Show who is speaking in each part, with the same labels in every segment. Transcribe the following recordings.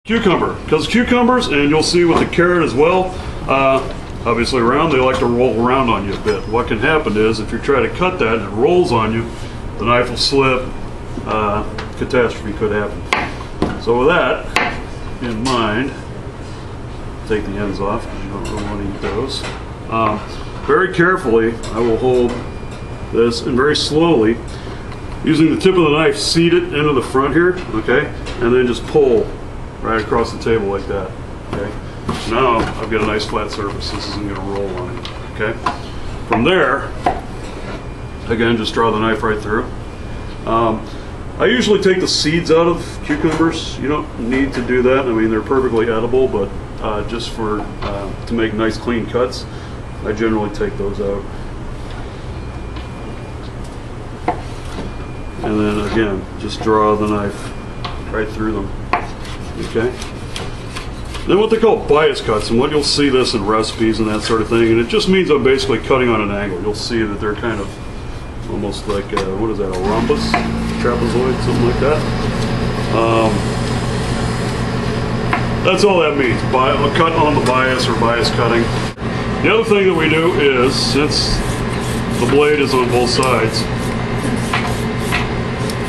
Speaker 1: Cucumber, because cucumbers, and you'll see with the carrot as well, obviously round, they like to roll around on you a bit. What can happen is if you try to cut that and it rolls on you, the knife will slip, catastrophe could happen. So with that in mind, take the ends off because you don't really want to eat those. Very carefully, I will hold this and very slowly, using the tip of the knife, seat it into the front here, okay, and then just pull right across the table like that, okay. Now I've got a nice flat surface. This isn't going to roll on it, okay. From there, again, just draw the knife right through. I usually take the seeds out of cucumbers. You don't need to do that. I mean, they're perfectly edible, but just for to make nice clean cuts, I generally take those out. And then again, just draw the knife right through them. Okay. Then what they call bias cuts, and what you'll see this in recipes and that sort of thing, and it just means I'm basically cutting on an angle. You'll see that they're kind of almost like what is that, a rhombus, trapezoid, something like that. That's all that means. A cut on the bias or bias cutting. The other thing that we do is, since the blade is on both sides,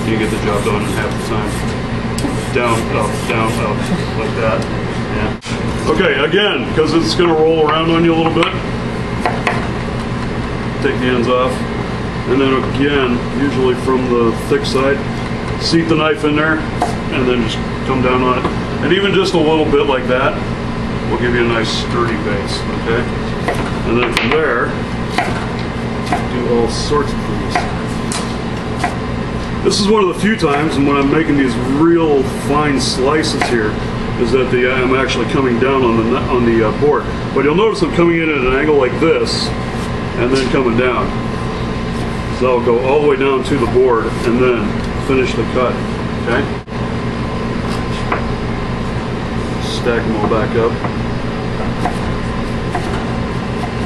Speaker 1: you get the job done in half the time. Down, up, like that. Yeah. Okay, again, because it's going to roll around on you a little bit, take the ends off, and then again, usually from the thick side, seat the knife in there, and then just come down on it. And even just a little bit like that will give you a nice sturdy base, okay? And then from there, do all sorts of things. This is one of the few times, and when I'm making these real fine slices here, is that I'm actually coming down on the board. But you'll notice I'm coming in at an angle like this, and then coming down. So I'll go all the way down to the board, and then finish the cut. Okay. Stack them all back up,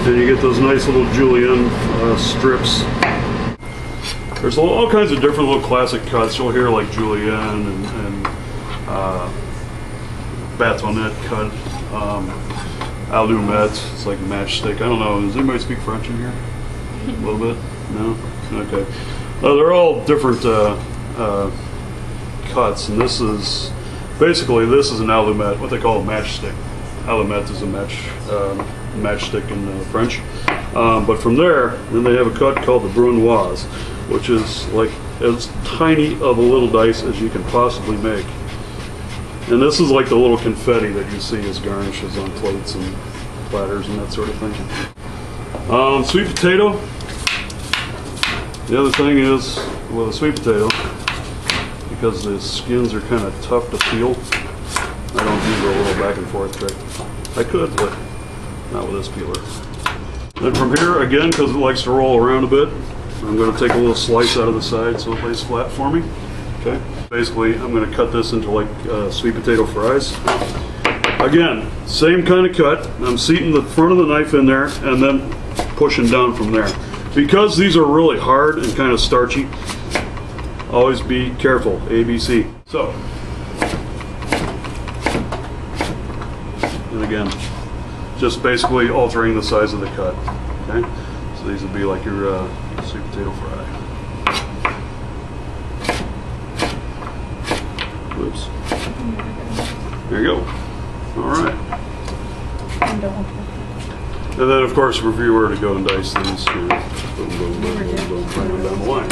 Speaker 1: and you get those nice little julienne strips. There's all kinds of different little classic cuts. You'll hear like julienne and batonette cut, allumette. It's like matchstick. I don't know. Does anybody speak French in here? A little bit? No? Okay. They're all different cuts, and this is basically an allumette, what they call a matchstick. Allumette is a matchstick in French. But from there, then they have a cut called the brunoise, which is like as tiny of a little dice as you can possibly make. And this is like the little confetti that you see as garnishes on plates and platters and that sort of thing. Sweet potato. The other thing is, with a sweet potato, because the skins are kind of tough to peel, I don't do the little back and forth trick. I could, but not with this peeler. Then from here, again, because it likes to roll around a bit, I'm going to take a little slice out of the side so it lays flat for me. Okay. Basically, I'm going to cut this into like sweet potato fries. Again, same kind of cut. I'm seating the front of the knife in there and then pushing down from there. Because these are really hard and kind of starchy, always be careful. ABC. So, and again, just basically altering the size of the cut. Okay, so these would be like your sweet potato fry. Whoops. There you go. All right. And then, of course, if you were to go and dice these, boom, boom, boom, boom, boom, bring them down the line.